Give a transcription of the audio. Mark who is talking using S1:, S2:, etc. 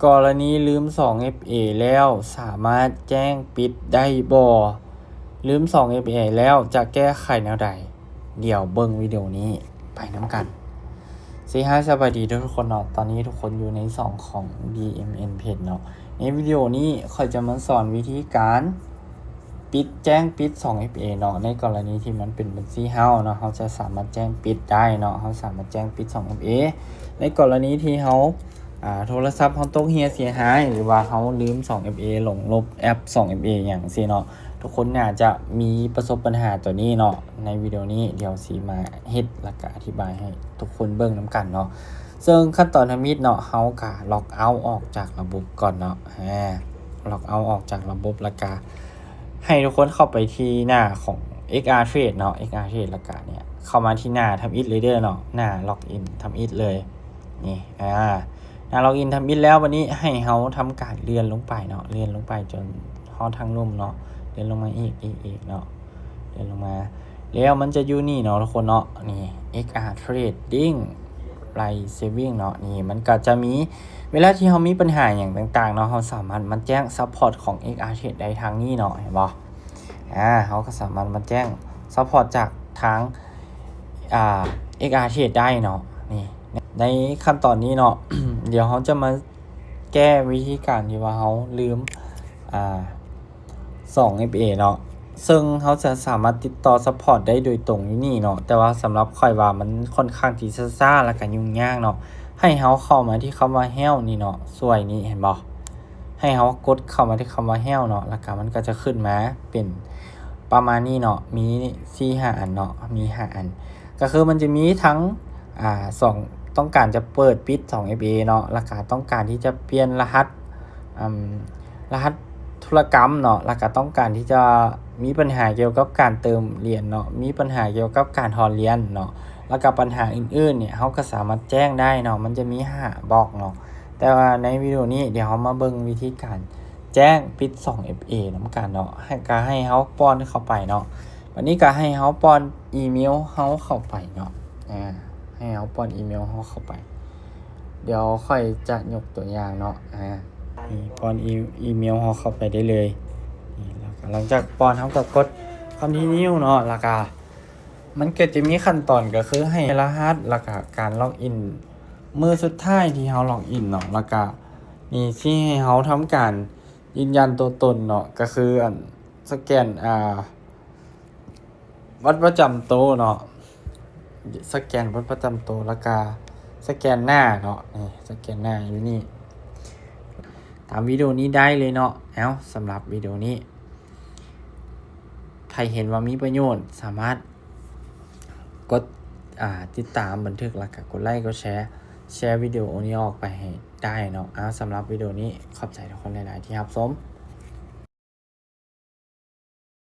S1: กรณีลืม 2FA แล้วสามารถแจ้งปิดได้บ่ลืม 2FA แล้วจะแก้ไขแนวใดเดี๋ยวเบิ่งวิดีโอนี้ไปน้ำกันสวัสดีทุกคนเนาะตอนนี้ทุกคนอยู่ใน2ของ BMN Page เนาะในวิดีโอนี้ค่อยจะมาสอนวิธีการแจ้งปิด 2FA เนาะในกรณีที่มันเป็นบัญชีเฮาเนาะเฮาจะสามารถแจ้งปิดได้เนาะเฮาสามารถแจ้งปิด 2FA ในกรณีที่เฮาโทรศัพท์เฮาตกเสียหายหรือว่าเฮาลืม 2FA หลงลบแอป 2FA อย่างซี่เนาะทุกคนน่าจะมีประสบปัญหาตัวนี้เนาะในวิดีโอนี้เดี๋ยวสิมาเฮ็ดแล้วก็อธิบายให้ทุกคนเบิ่งนํกันเนาะซึ่งขั้นตอนทำมิดเนาะเฮาก็ล็อกเอาท์ออกจากระบบก่อนเนาะล็อกเอาท์ออกจากระบบแล้วก็ให้ทุกคนเข้าไปที่หน้าของ XR Trade เนาะ XR Trade แล้วก็เนี่ยเข้ามาที่หน้าทำอิทเลยเด้อเนาะหน้าล็อกอินทำอิทเลยนี่หน้าล็อกอินทำอิทแล้ววันนี้ให้เฮาทำการเลื่อนลงไปเนาะเลื่อนลงไปจนฮอดทางนุ่มเนาะเลื่อนลงมาอีกเนาะเลื่อนลงมาแล้วมันจะอยู่นี่เนาะทุกคนเนาะนี่ XR Trading Live Saving เนาะนี่มันก็จะมีเวลาที่เฮามีปัญหาอย่างต่างๆเนาะเฮาสามารถมาแจ้งซัพพอร์ตของ XR Trade ได้ทางนี้เนาะเห็นบ่เฮาก็สามารถมาแจ้งซัพพอร์ตจากทางXR Trade ได้เนาะนี่ในขั้นตอนนี้เนาะ เดี๋ยวเฮาจะมาแก้วิธีการที่ว่าเฮาลืม2FA เนาะซึ่งเขาจะสามารถติดต่อซัพพอร์ตได้โดยตรงอยู่นี่เนาะแต่ว่าสำหรับข่อยว่ามันค่อนข้างที่ซ่าและก็ยุ่งยากเนาะให้เขาเข้ามาที่คำว่า help นี่เนาะสวยนี่เห็นบ่ให้เขากดเข้ามาที่คำว่า help เนาะแล้วก็มันก็จะขึ้นมาเป็นประมาณนี้เนาะมี4-5 อันเนาะมี5อันก็คือมันจะมีทั้ง2ต้องการจะเปิดปิด 2FA เนาะแล้วก็ต้องการที่จะเปลี่ยนรหัสธุรกรรมเนาะแล้วก็ต้องการที่จะมีปัญหาเกี่ยวกับการเติมเหรียญเนาะมีปัญหาเกี่ยวกับการถอนเหรียญเนาะแล้วก็ปัญหาอื่นๆเนี่ยเฮาก็สามารถแจ้งได้เนาะมันจะมี5บล็อกเนาะแต่ว่าในวิดีโอนี้เดี๋ยวเฮามาเบิ่งวิธีการแจ้งปิด 2FA นำกันเนาะให้เฮาป้อนเข้าไปเนาะวันนี้ก็ให้เฮาป้อนอีเมลเฮาเข้าไปเนาะให้เฮาป้อนอีเมลเฮาเข้าไปเดี๋ยวค่อยจะยกตัวอย่างเนาะนี่ป้อนอีเมลเฮาเข้าไปได้เลยนี่แล้วก็หลังจากป้อนเฮาก็กด continue เนาะแล้วก็มันก็จะมีขั้นตอนก็คือให้รหัสแล้วก็การล็อกอินมือสุดท้ายที่เฮาล็อกอินเนาะแล้วก็นี่ที่ให้เฮาทำการยืนยันตัวตนเนาะก็คือสแกนบัตรประจำตัวเนาะสแกนบัตรประจำตัวแล้วก็สแกนหน้าเนาะนี่สแกนหน้าอยู่นี่ตามวิดีโอนี้ได้เลยเนาะสำหรับวิดีโอนี้ใครเห็นว่ามีประโยชน์สามารถกดติดตามบันทึกแล้วก็กดไลค์กดแชร์วิดีโอนี้ออกไปให้ได้เนาะสำหรับวิดีโอนี้ขอบใจทุกคนหลายๆที่รับชม